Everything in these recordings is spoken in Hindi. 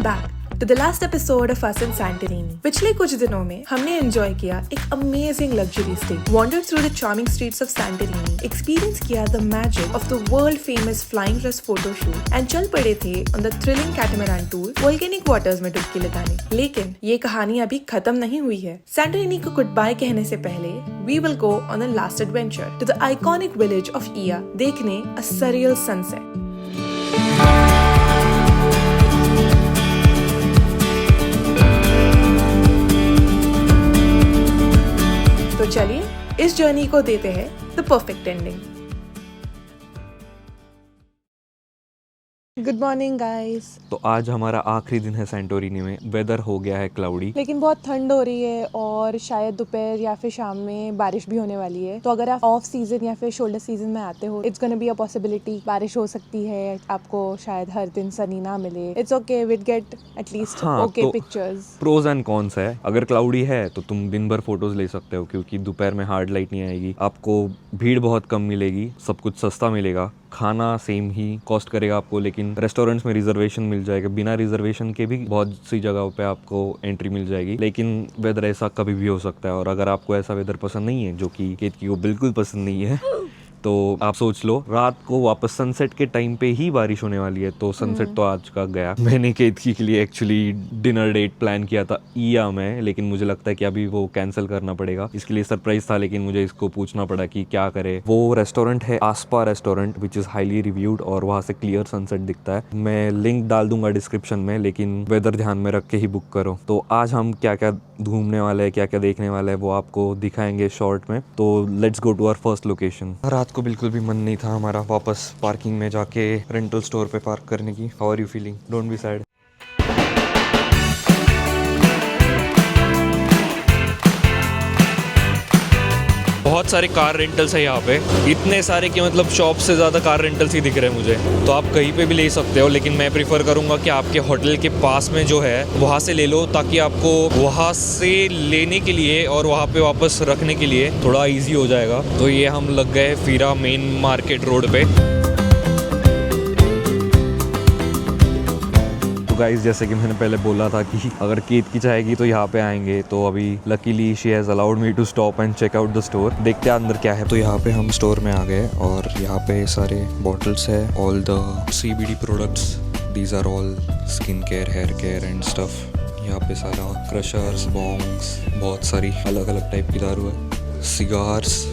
back to the last episode of us in Santorini. पिछले कुछ दिनों में हमने एंजॉय किया एक amazing luxury stay, wandered through the charming streets of Santorini, experience किया the magic of the world famous flying dress photo shoot and चल पड़े थे on the thrilling catamaran tour volcanic waters में डुबकी लगाने। लेकिन ये कहानी अभी खत्म नहीं हुई है। Santorini को गुड बाय कहने से पहले we will go on a last adventure to the iconic village of Ia देखने a surreal sunset. तो चलिए इस जर्नी को देते हैं the perfect ending. Good morning guys. तो आज हमारा आखिरी दिन है सैंटोरिनी में। वेदर हो गया है क्लाउडी, लेकिन बहुत ठंड हो रही है और शायद दोपहर या फिर शाम में बारिश भी होने वाली है। तो अगर आप ऑफ सीजन या फिर शोल्डर सीजन में आते हो, it's gonna be a possibility बारिश हो सकती है, आपको शायद हर दिन सनी ना मिले। It's okay, will get at least okay pictures. Pros and cons है। अगर क्लाउडी है तो तुम दिन भर फोटोज ले सकते हो, क्योंकि दोपहर में हार्ड लाइट नहीं आएगी, आपको भीड़ बहुत कम मिलेगी, सब कुछ सस्ता मिलेगा, खाना सेम ही कॉस्ट करेगा आपको, लेकिन रेस्टोरेंट्स में रिजर्वेशन मिल जाएगा। बिना रिजर्वेशन के भी बहुत सी जगहों पे आपको एंट्री मिल जाएगी। लेकिन वेदर ऐसा कभी भी हो सकता है, और अगर आपको ऐसा वेदर पसंद नहीं है, जो कि केतकी को बिल्कुल पसंद नहीं है, तो आप सोच लो रात को वापस सनसेट के टाइम पे ही बारिश होने वाली है। तो सनसेट तो आज का गया। मैंने केतकी के लिए एक्चुअली डिनर डेट प्लान किया था ईया में, लेकिन मुझे लगता है कि अभी वो कैंसिल करना पड़ेगा। इसके लिए सरप्राइज था, लेकिन मुझे इसको पूछना पड़ा कि क्या करे। वो रेस्टोरेंट है आसपा restaurant, which is highly reviewed, और वहाँ से क्लियर सनसेट दिखता है। मैं लिंक डाल दूंगा डिस्क्रिप्शन में, लेकिन वेदर ध्यान में रख के ही बुक करो। तो आज हम क्या क्या घूमने वाले हैं, क्या क्या देखने वाले हैं, वो आपको दिखाएंगे शॉर्ट में। तो let's go to our first location. रात को बिल्कुल भी मन नहीं था हमारा वापस पार्किंग में जाके रेंटल स्टोर पे पार्क करने की। How are you feeling? Don't be sad. बहुत सारे कार रेंटल्स है यहाँ पे, इतने सारे कि मतलब शॉप से ज़्यादा कार रेंटल्स ही दिख रहे हैं मुझे। तो आप कहीं पे भी ले सकते हो, लेकिन मैं प्रीफर करूँगा कि आपके होटल के पास में जो है वहाँ से ले लो, ताकि आपको वहाँ से लेने के लिए और वहाँ पे वापस रखने के लिए थोड़ा इजी हो जाएगा। तो ये हम लग गए फीरा मेन मार्केट रोड पे। तो गाइस, जैसे कि मैंने पहले बोला था कि अगर केतकी चाहेगी तो यहाँ पे आएंगे, तो अभी luckily she has allowed me to stop and check out the store. देखते हैं अंदर क्या है। तो यहाँ पे हम स्टोर में आ गए, और यहाँ पे सारे बॉटल्स है, all the CBD products, these are all skin care, hair care and stuff. यहाँ पे सारा क्रशर्स, बॉन्ग्स, बहुत सारी अलग अलग टाइप की दारू है, सिगार्स,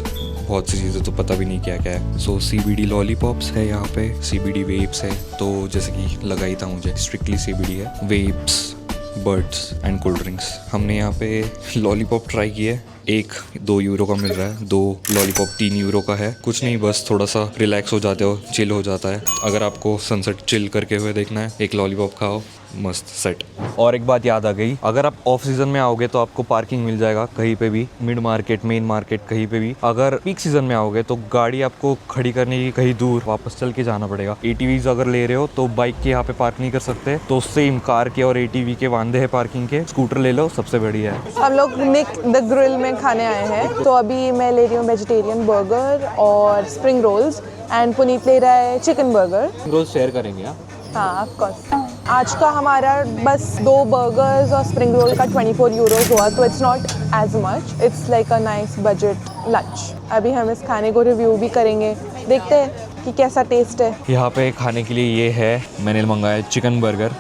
बहुत सी चीज़ें तो पता भी नहीं क्या क्या है। सो CBD लॉलीपॉप्स है यहाँ पे, CBD वेप्स है, तो जैसे कि लगाई था मुझे स्ट्रिक्टली CBD है, वेप्स, बर्ड्स एंड कोल्ड ड्रिंक्स। हमने यहाँ पे लॉलीपॉप ट्राई किया है, 1-2 यूरो का मिल रहा है, 2 लॉलीपॉप 3 यूरो का है। कुछ नहीं, बस थोड़ा सा रिलैक्स हो जाते हो, चिल हो जाता है। अगर आपको सनसेट चिल करके हुए देखना है, एक लॉलीपॉप खाओ, मस्त सेट। और एक बात याद आ गई, अगर आप ऑफ सीजन में आओगे तो आपको पार्किंग मिल जाएगा कहीं पे भी, मिड मार्केट, मेन मार्केट, कहीं पे भी। अगर पीक सीजन में आओगे तो गाड़ी आपको खड़ी करने की कहीं दूर वापस चल के जाना पड़ेगा। ATVs अगर ले रहे हो तो बाइक के यहाँ पे पार्क नहीं कर सकते, तो सेम कार के और ATV के वांदे है पार्किंग के। स्कूटर ले लो, सबसे बढ़िया है। हम लोग निक द ग्रिल में खाने आए हैं, तो अभी मैं ले रही हूँ वेजिटेरियन बर्गर और स्प्रिंग रोल्स, एंड पुनीत ले रहा है चिकन बर्गर। रोज शेयर करेंगे। हाँ, ऑफ कोर्स। आज का हमारा बस 2 बर्गर्स और स्प्रिंग रोल का 24 यूरोज हुआ, तो it's not as much, it's like a nice budget lunch. अभी हम इस खाने को रिव्यू भी करेंगे, देखते हैं कि कैसा टेस्ट है। यहाँ पे खाने के लिए ये है, मैंने मंगाया चिकन बर्गर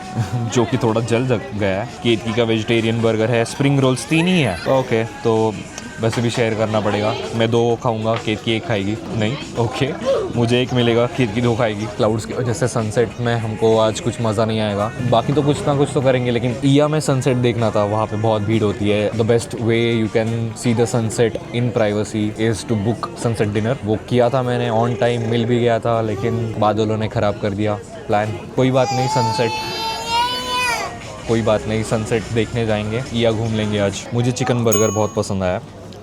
जो कि थोड़ा जल गया है। केतकी का वेजिटेरियन बर्गर है, स्प्रिंग रोल्स 3 ही है। ओके, तो वैसे भी शेयर करना पड़ेगा। मैं 2 खाऊंगा, केतकी 1 खाएगी। नहीं, ओके, मुझे 1 मिलेगा, केतकी 2 खाएगी। क्लाउड्स की वजह से सनसेट में हमको आज कुछ मज़ा नहीं आएगा, बाकी तो कुछ ना कुछ तो करेंगे। लेकिन ईया में सनसेट देखना था, वहाँ पे बहुत भीड़ होती है। The best way you can see the sunset in privacy is to book sunset dinner. वो किया था मैंने, ऑन टाइम मिल भी गया था, लेकिन बादलों ने ख़राब कर दिया प्लान। कोई बात नहीं, सनसेट देखने जाएंगे, ईया घूम लेंगे आज। मुझे चिकन बर्गर बहुत पसंद आया।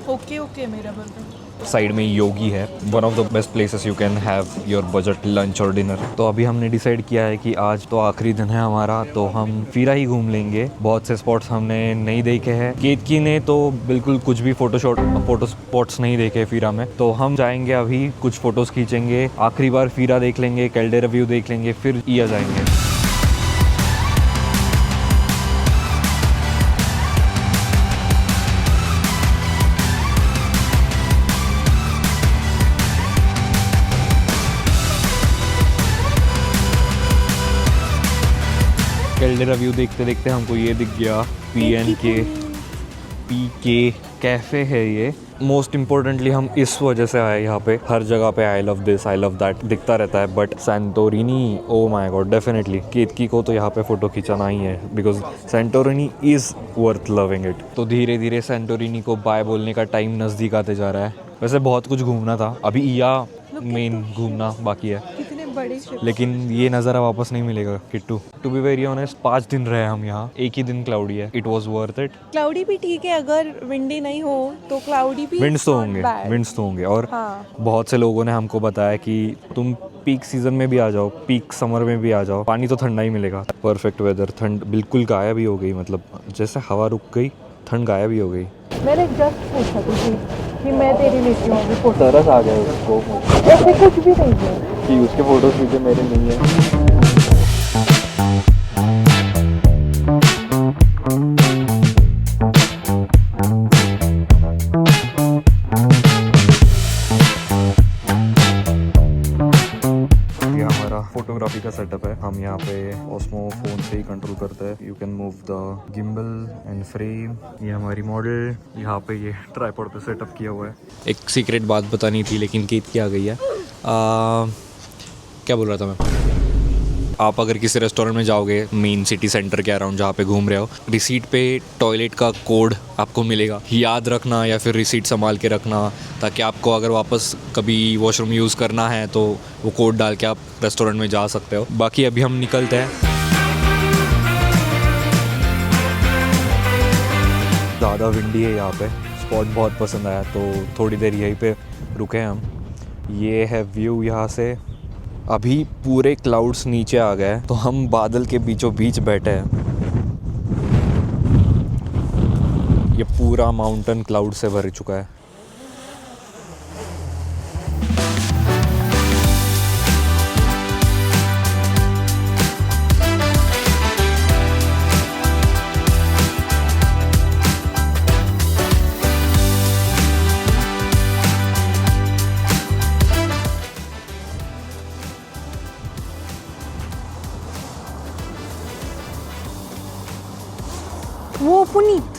ओके, मेरा बर्गर। साइड में योगी है, one of the best places you can have your budget lunch और डिनर। तो अभी हमने डिसाइड किया है कि आज तो आखिरी दिन है हमारा, तो हम फीरा ही घूम लेंगे। बहुत से स्पॉट्स हमने नहीं देखे हैं, केतकी ने तो बिल्कुल कुछ भी फोटो स्पॉट्स नहीं देखे फीरा में। तो हम जाएंगे अभी, कुछ फोटोज़ खींचेंगे, आखिरी बार फीरा देख लेंगे, कैल्डेरा व्यू देख लेंगे, फिर ईया जाएंगे। कैल्डेरा व्यू देखते देखते हमको ये दिख गया पीके कैफ़े है ये। मोस्ट इम्पोर्टेंटली हम इस वजह से आए यहाँ पे, हर जगह पे I love this I love that दिखता रहता है, but Santorini oh my god definitely Ketaki को तो यहाँ पे फ़ोटो खिंचाना ही है because Santorini is worth loving it. तो धीरे धीरे सैंटोरिनी को बाय बोलने का टाइम नज़दीक आते जा रहा है। वैसे बहुत कुछ घूमना था, अभी या मेन घूमना बाकी है, लेकिन ये नज़ारा वापस नहीं मिलेगा Kittu. To be very honest 5 दिन रहे हम यहाँ, एक ही दिन क्लाउडी है, it was worth it. Cloudy भी ठीक है, अगर विंडी नहीं हो तो क्लाउडी भी विंड्स तो होंगे और हाँ। बहुत से लोगों ने हमको बताया कि तुम पीक सीजन में भी आ जाओ, पीक समर में भी आ जाओ, पानी तो ठंडा ही मिलेगा। परफेक्ट वेदर, ठंड बिल्कुल गायब ही हो गई, मतलब जैसे हवा रुक गई ठंड गायब ही हो गई। मैंने जस्ट पूछा तुझे कि मैं तेरी लेती हूँ फोटो, तरस आ गया उसको, ऐसे कुछ भी नहीं है कि उसके फोटोज लीजिए मेरे नहीं है। फोटोग्राफी का सेटअप है, हम यहाँ पे ऑस्मो फोन से ही कंट्रोल करते हैं। You can move the gimbal and frame. ये हमारी मॉडल यहाँ पे ये ट्राइपॉड पे सेटअप किया हुआ है। एक सीक्रेट बात बतानी थी लेकिन कीत की आ गई है। क्या बोल रहा था मैं? आप अगर किसी रेस्टोरेंट में जाओगे मेन सिटी सेंटर के अराउंड जहाँ पे घूम रहे हो, रिसीट पे टॉयलेट का कोड आपको मिलेगा, याद रखना या फिर रिसीट संभाल के रखना, ताकि आपको अगर वापस कभी वॉशरूम यूज़ करना है तो वो कोड डाल के आप रेस्टोरेंट में जा सकते हो। बाकी अभी हम निकलते हैं। ज़्यादा विंडी है यहाँ पे, स्पॉट बहुत पसंद आया तो थोड़ी देर यहीं पे रुके हम। ये है व्यू यहाँ से, अभी पूरे क्लाउड्स नीचे आ गए तो हम बादल के बीचों बीच बैठे हैं। ये पूरा माउंटेन क्लाउड से भर चुका है। वो पुनीत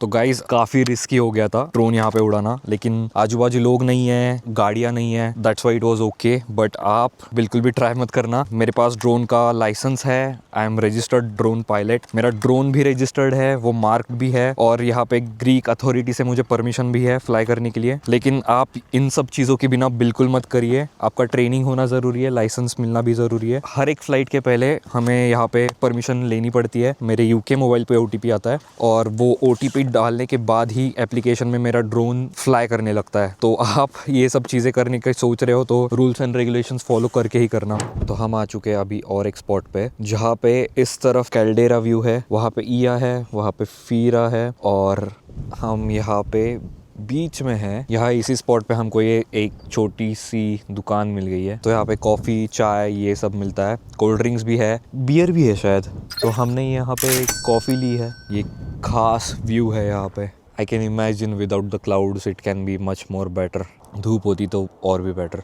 तो गाइस काफ़ी रिस्की हो गया था ड्रोन यहाँ पे उड़ाना, लेकिन आजू बाजू लोग नहीं है, गाड़ियाँ नहीं है, that's why it was okay. But आप बिल्कुल भी ट्राई मत करना। मेरे पास ड्रोन का लाइसेंस है, I am registered drone pilot, मेरा ड्रोन भी रजिस्टर्ड है, वो मार्क भी है, और यहाँ पे ग्रीक अथॉरिटी से मुझे परमिशन भी है फ्लाई करने के लिए। लेकिन आप इन सब चीज़ों के बिना बिल्कुल मत करिए, आपका ट्रेनिंग होना ज़रूरी है, लाइसेंस मिलना भी ज़रूरी है। हर एक फ़्लाइट के पहले हमें यहाँ पे परमिशन लेनी पड़ती है। मेरे यूके मोबाइल पे OTP आता है और वो OTP डालने के बाद ही एप्लीकेशन में मेरा ड्रोन फ्लाई करने लगता है। तो आप ये सब चीज़ें करने का सोच रहे हो तो रूल्स एंड रेगुलेशंस फॉलो करके ही करना। तो हम आ चुके हैं अभी और एक स्पॉट पे, जहाँ पे इस तरफ कैल्डेरा व्यू है, वहाँ पे ईया है, वहाँ पे फीरा है, और हम यहाँ पे बीच में है। यहाँ इसी स्पॉट पे हमको ये एक छोटी सी दुकान मिल गई है। तो यहाँ पे कॉफ़ी, चाय ये सब मिलता है, कोल्ड ड्रिंक्स भी है, बियर भी है शायद। तो हमने यहाँ पे कॉफ़ी ली है। ये खास व्यू है यहाँ पे। I can imagine without the clouds it can be much more better. धूप होती तो और भी बेटर।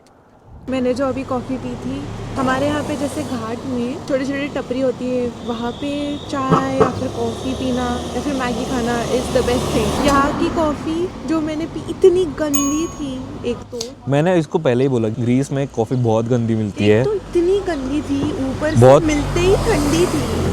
मैंने जो अभी कॉफ़ी पी थी, हमारे यहाँ पे जैसे घाट में छोटी छोटी टपरी होती है, वहाँ पे चाय या फिर कॉफ़ी पीना या फिर मैगी खाना इज़ द बेस्ट थिंग। यहाँ की कॉफ़ी जो मैंने पी इतनी गंदी थी। एक तो मैंने इसको पहले ही बोला, ग्रीस में कॉफ़ी बहुत गंदी मिलती है। तो इतनी गंदी थी, ऊपर से मिलते ही ठंडी थी।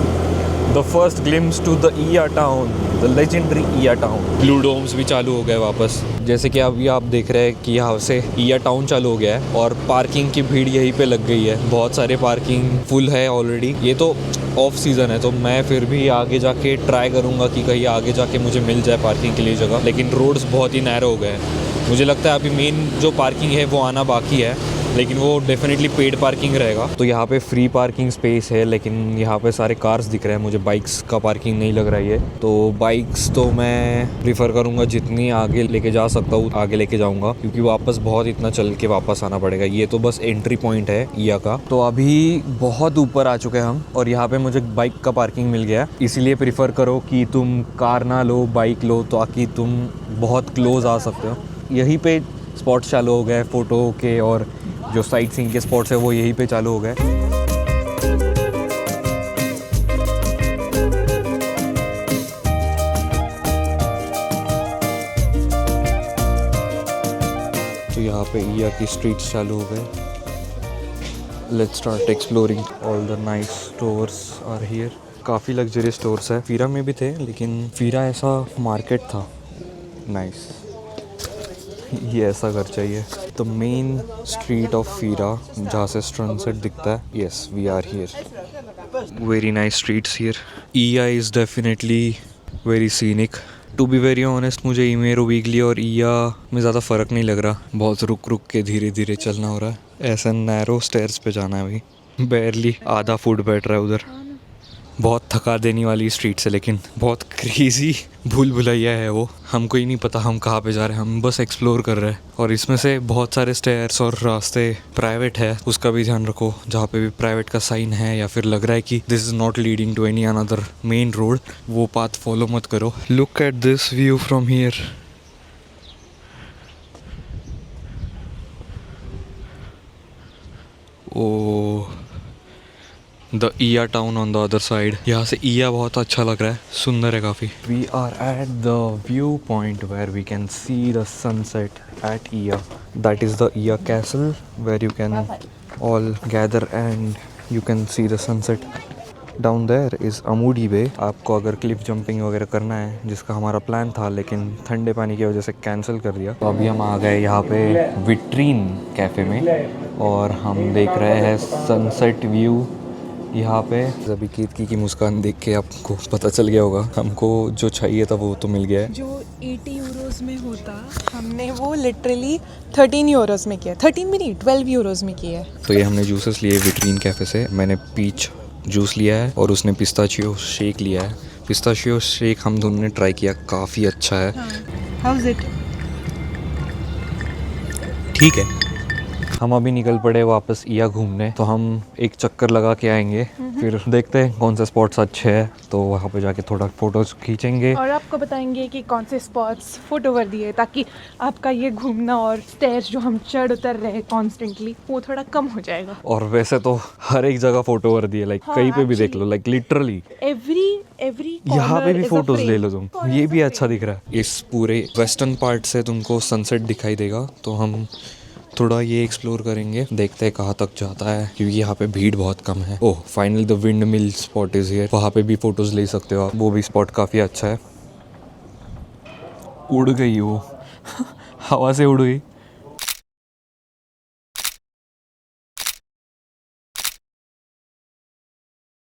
The first glimpse to the Iya town, the legendary Iya town. Blue domes भी चालू हो गए वापस। जैसे कि अभी आप देख रहे हैं कि यहाँ से Iya टाउन चालू हो गया है और पार्किंग की भीड़ यहीं पे लग गई है। बहुत सारे पार्किंग फुल है ऑलरेडी। ये तो ऑफ सीज़न है तो मैं फिर भी आगे जाके ट्राई करूँगा कि कहीं आगे जाके मुझे मिल जाए पार्किंग के लिए जगह, लेकिन रोड्स बहुत ही नैरो हो गए हैं। मुझे लगता है अभी मेन जो पार्किंग है वो आना बाकी है। लेकिन वो डेफिनेटली पेड पार्किंग रहेगा। तो यहाँ पे फ्री पार्किंग स्पेस है, लेकिन यहाँ पे सारे कार्स दिख रहे हैं मुझे, बाइक्स का पार्किंग नहीं लग रहा है ये। तो बाइक्स तो मैं प्रीफर करूँगा जितनी आगे लेके जा सकता हूँ आगे लेके जाऊँगा, क्योंकि वापस बहुत इतना चल के वापस आना पड़ेगा। ये तो बस एंट्री पॉइंट है ईया का। तो अभी बहुत ऊपर आ चुके हैं हम और यहाँ पे मुझे बाइक का पार्किंग मिल गया, इसीलिए प्रीफर करो कि तुम कार ना लो, बाइक लो, ताकि तुम बहुत क्लोज आ सकते हो। यहीं पे स्पॉट्स चालू हो गए फ़ोटो के, और जो साइट सीइंग के स्पॉट्स है वो यहीं पे चालू हो गए। तो यहाँ पे ईया की स्ट्रीट्स चालू हो गए। Let's start exploring all the nice stores are here. काफ़ी लग्जरी स्टोर्स है, फीरा में भी थे, लेकिन फीरा ऐसा मार्केट था। नाइस, ये ऐसा घर चाहिए। The main street of Fira, जहाँ से सनसेट दिखता है। Yes, we are here. Very nice streets here. Oia is definitely very scenic. To be very honest, मुझे ईमेरो वीगली और ईया में ज़्यादा फ़र्क नहीं लग रहा। बहुत रुक रुक के धीरे धीरे चलना हो रहा है। ऐसा नैरो स्टेयर्स पे जाना है भाई, बैरली आधा फुट बैठ रहा है उधर। बहुत थका देने वाली स्ट्रीट है, लेकिन बहुत क्रेजी भूल भुलैया है वो। हमको ही नहीं पता हम कहाँ पे जा रहे हैं, हम बस एक्सप्लोर कर रहे हैं। और इसमें से बहुत सारे स्टेयर्स और रास्ते प्राइवेट है, उसका भी ध्यान रखो। जहाँ पे भी प्राइवेट का साइन है या फिर लग रहा है कि this is not leading to any another main road, वो पाथ फॉलो मत करो। Look at this view from here. Oh, the Oia town on the other side. यहाँ से ईया बहुत अच्छा लग रहा है, सुंदर है काफ़ी। We are at the view point where we can see the sunset at Oia. That is the Oia castle where you can all gather and you can see the sunset. Down there is Ammoudi bay. आपको अगर क्लिफ जंपिंग वगैरह करना है, जिसका हमारा प्लान था लेकिन ठंडे पानी की वजह से कैंसिल कर दिया, तो अभी हम आ गए यहाँ पे विट्रीन कैफ़े में और हम देख रहे हैं सनसेट व्यू यहाँ पे। अभी कीर्ति की मुस्कान देख के आपको पता चल गया होगा, हमको जो चाहिए था वो तो मिल गया है। जो 80 यूरोज़ में होता, हमने वो लिटरली 13 यूरोज़ में किया। 13 भी नहीं, 12 यूरोज़ में किया है। तो ये हमने जूसेस लिए विट्रीन कैफ़े से। मैंने पीच जूस लिया है और उसने पिस्ताचियो शेक लिया है। पिस्ताचियो शेक हम दोनों ने ट्राई किया, काफ़ी अच्छा है। How is it? ठीक है। हम अभी निकल पड़े वापस ईया घूमने, तो हम एक चक्कर लगा के आएंगे, फिर देखते हैं कौन से स्पॉट्स अच्छे हैं, तो वहाँ पे जाके थोड़ा फोटोज खींचेंगे और आपको बताएंगे कि कौन से स्पॉट्स फोटो वर्दी है, ताकि आपका ये घूमना और स्टेयर्स जो हम चढ़ उतर रहे हैं कॉन्स्टेंटली, वो थोड़ा कम हो जाएगा। और वैसे तो हर एक जगह फोटो वर्दी है, लाइक हाँ, कहीं पे भी देख लो, लाइक लिटरली एवरी यहाँ पे भी फोटोज ले लो तुम। ये भी अच्छा दिख रहा है। इस पूरे वेस्टर्न पार्ट से तुमको सनसेट दिखाई देगा, तो हम थोड़ा ये एक्सप्लोर करेंगे, देखते हैं कहाँ तक जाता है, क्योंकि यहाँ पे भीड़ बहुत कम है। Oh, finally the windmill spot is here. वहाँ पे भी फोटोज ले सकते हो आप, वो भी स्पॉट काफ़ी अच्छा है। उड़ गई वो हवा से उड़ गई।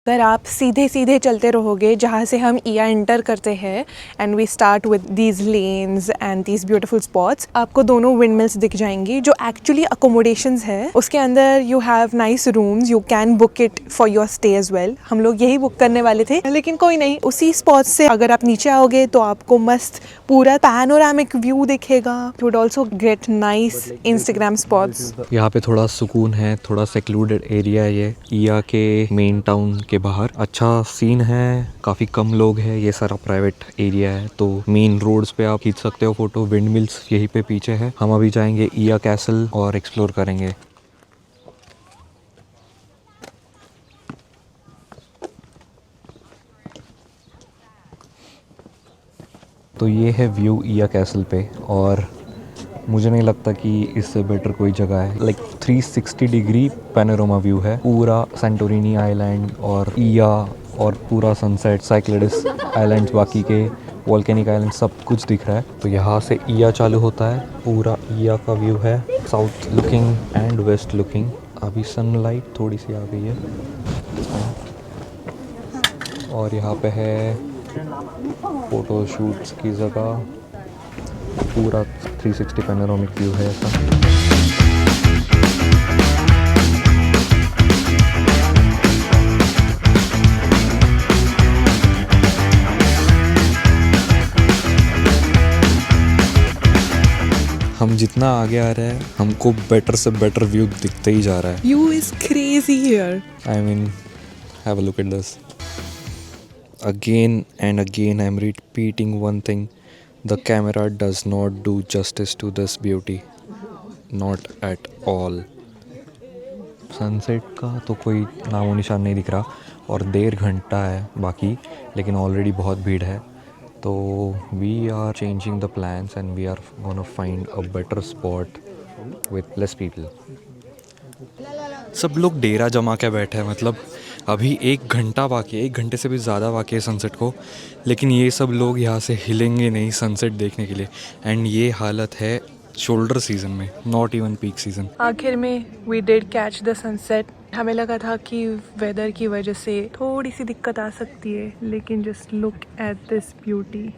अगर आप सीधे सीधे चलते रहोगे जहाँ से हम ईया एंटर करते हैं, and we start with these lanes and these beautiful spots, आपको दोनों विंड मिल्स दिख जाएंगी जो एक्चुअली अकोमोडेशंस है। उसके अंदर you have nice rooms, you can book it for your stay as well. हम लोग यही बुक करने वाले थे, लेकिन कोई नहीं, उसी स्पॉट से अगर आप नीचे आओगे तो आपको मस्त पूरा पैनोरामिक व्यू दिखेगा। You would also get nice Instagram spots. यहाँ पे थोड़ा सुकून है, थोड़ा सेक्लूडेड एरिया है ये ईया के मेन टाउन के बाहर। अच्छा सीन है, काफ़ी कम लोग हैं, ये सारा प्राइवेट एरिया है, तो मेन रोड्स पे आप खींच सकते हो फोटो। विंड मिल्स यहीं पे पीछे है। हम अभी जाएंगे ईया कैसल और एक्सप्लोर करेंगे। तो ये है व्यू ईया कैसल पे, और मुझे नहीं लगता कि इससे बेटर कोई जगह है। लाइक 360 डिग्री पैनोरामा व्यू है, पूरा सैंटोरिनी आइलैंड और ईया और पूरा सनसेट, साइक्लेडिस आइलैंड्स, बाकी के वोल्केनिक आइलैंड, सब कुछ दिख रहा है। तो यहाँ से ईया चालू होता है, पूरा ईया का व्यू है, south looking and west looking. अभी सनलाइट थोड़ी सी आ गई है और यहाँ पे है फोटो शूट्स की जगह, पूरा 360 पैनोरामिक व्यू है ऐसा। हम जितना आगे आ रहे हैं हमको बेटर से बेटर व्यू दिखते ही जा रहा है. View is crazy here. I mean, have a look at this. Again and again I'm repeating one thing. The camera does not do justice to this beauty. Not at all. Sunset का तो कोई नामो निशान नहीं दिख रहा और 1.5 घंटा है बाकी, लेकिन ऑलरेडी बहुत भीड़ है. तो we are changing the plans and we are gonna find a better spot with less people. सब लोग डेरा जमा के बैठे हैं, मतलब अभी 1 घंटा बाकी है, 1 घंटे से भी ज़्यादा बाकी है सनसेट को, लेकिन ये सब लोग यहाँ से हिलेंगे नहीं सनसेट देखने के लिए. एंड ये हालत है शोल्डर सीजन में, नॉट इवन पीक सीजन. आखिर में we did catch the sunset. हमें लगा था कि वेदर की वजह से थोड़ी सी दिक्कत आ सकती है, लेकिन just look at this beauty.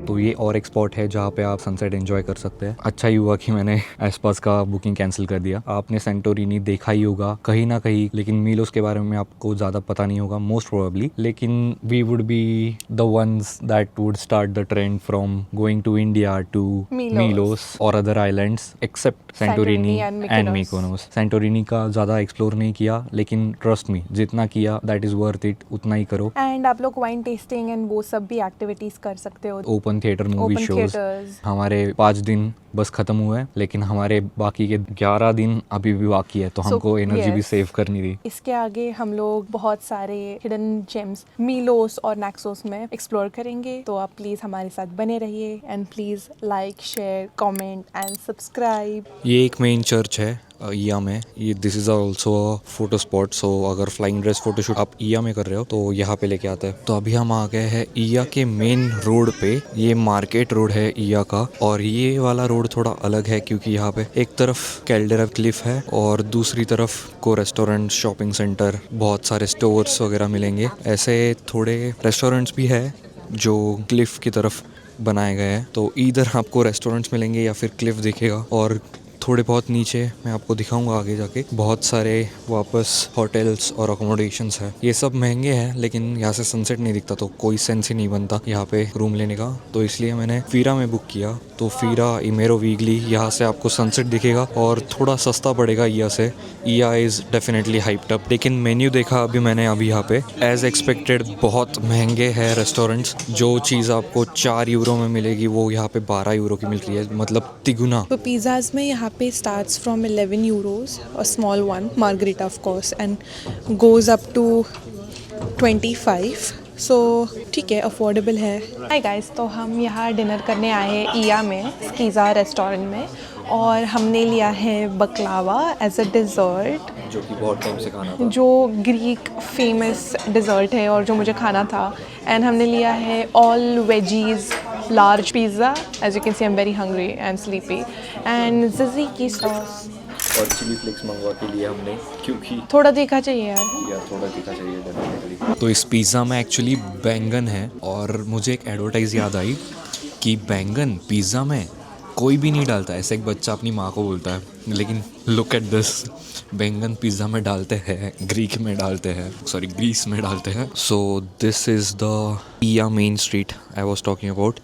तो ये और एक स्पॉट है जहाँ पे आप सनसेट एंजॉय कर सकते हैं. अच्छा ही हुआ कि मैंने एस्पास का बुकिंग कैंसिल कर दिया. आपने सेंटोरिनी देखा ही होगा कहीं ना कहीं, लेकिन मीलोस के बारे में आपको ज़्यादा पता नहीं होगा मोस्ट प्रोबेबली. लेकिन we would be the ones that would start the trend from going to India to Milos और other islands except Santorini and Mykonos. Santorini का ज़्यादा एक्सप्लोर नहीं किया, लेकिन ट्रस्ट मी जितना किया दैट इज़ वर्थ इट, उतना ही करो. एंड आप लोग वाइन टेस्टिंग एंड वो सब भी एक्टिविटीज कर सकते हो. Open theatre movie shows. हमारे 5 दिन बस खत्म हुए हैं, लेकिन हमारे बाकी के 11 दिन अभी भी बाकी है, तो हमको एनर्जी भी सेव करनी थी. इसके आगे हम लोग बहुत सारे हिडन जेम्स मीलोस और नैक्सोस में एक्सप्लोर करेंगे. तो आप प्लीज हमारे साथ बने रहिए and please like, share, comment and subscribe. ये एक मेन चर्च है ईया में. ये this is also a photo spot. So अगर फ्लाइंग ड्रेस फोटोशूट आप ईया में कर रहे हो तो यहाँ पे लेके आते हैं. तो अभी हम आ गए हैं ईया के मेन रोड पे. ये मार्केट रोड है ईया का, और ये वाला रोड थोड़ा अलग है क्योंकि यहाँ पे एक तरफ कैल्डेरा क्लिफ है और दूसरी तरफ को रेस्टोरेंट, शॉपिंग सेंटर, बहुत सारे स्टोर्स वगैरह मिलेंगे. ऐसे थोड़े रेस्टोरेंट्स भी है जो क्लिफ की तरफ बनाए गए हैं. तो इधर आपको रेस्टोरेंट्स मिलेंगे या फिर क्लिफ दिखेगा, और थोड़े बहुत नीचे मैं आपको दिखाऊंगा आगे जाके बहुत सारे वापस होटल्स और अकोमोडेशंस है. ये सब महंगे हैं, लेकिन यहाँ से सनसेट नहीं दिखता तो कोई सेंस ही नहीं बनता यहाँ पे रूम लेने का. तो इसलिए मैंने फीरा में बुक किया. तो फीरा इमेरो वीगली, यहाँ से आपको सनसेट दिखेगा और थोड़ा सस्ता पड़ेगा ईया से. ईया इज़ डेफिनेटली हाइप्ड अप, लेकिन मेन्यू देखा अभी मैंने यहाँ पे, एज एक्सपेक्टेड बहुत महंगे हैं रेस्टोरेंट्स. जो चीज़ आपको 4 यूरो में मिलेगी वो यहाँ पे 12 यूरो की मिल रही है, मतलब तिगुना. तो पिज़्ज़ाज में यहाँ पे starts from 11 euros, a small one, margarita of course, and goes up to 25. सो ठीक है, अफोर्डेबल है. हाय गाइस, तो हम यहाँ डिनर करने आए हैं ईया में स्कीज़ा रेस्टोरेंट में, और हमने लिया है बकलावा एज अ डिज़र्ट, जो कि बहुत टाइम से खाना था, जो ग्रीक फेमस डिज़र्ट है और जो मुझे खाना था. एंड हमने लिया है all veggies large pizza. As you can see I am very hungry and sleepy. And Zizi की सॉस और चिली फ्लेक्स मंगवा के लिए हमने, क्योंकि थोड़ा तीखा चाहिए यार थोड़ा तीखा चाहिए डेफिनेटली. तो इस पिज़्ज़ा में एक्चुअली बैंगन है, और मुझे एक एडवर्टाइज याद आई कि बैंगन पिज़्ज़ा में कोई भी नहीं डालता. ऐसे एक बच्चा अपनी माँ को बोलता है, लेकिन लुक एट दिस, बैंगन पिज़्ज़ा में डालते हैं, ग्रीस में डालते हैं. So this is the Oia main street I was talking about.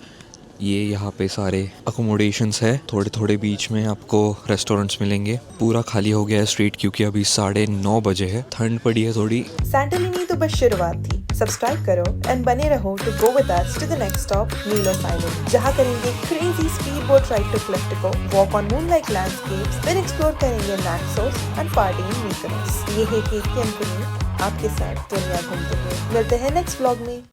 ये यहाँ पे सारे अकोमोडेशंस है, थोड़े थोड़े बीच में आपको रेस्टोरेंट्स मिलेंगे. पूरा खाली हो गया है स्ट्रीट क्योंकि अभी 9:30 बजे है, ठंड पड़ी है थोड़ी. सैंटोरिनी तो बस शुरुआत थी. सब्सक्राइब करो एंड बने रहो to go with us to the next stop Milos island, जहाँ करेंगे crazy speed boat ride to Kleftiko, walk on moonlight landscapes, फिर एक्सप्लोर करेंगे नैक्सोस एंड पार्टी इन मिकोनोस. ये है केक की कंपनी आपके साथ दुनिया घूमते हुए. मिलते हैं नेक्स्ट व्लॉग में.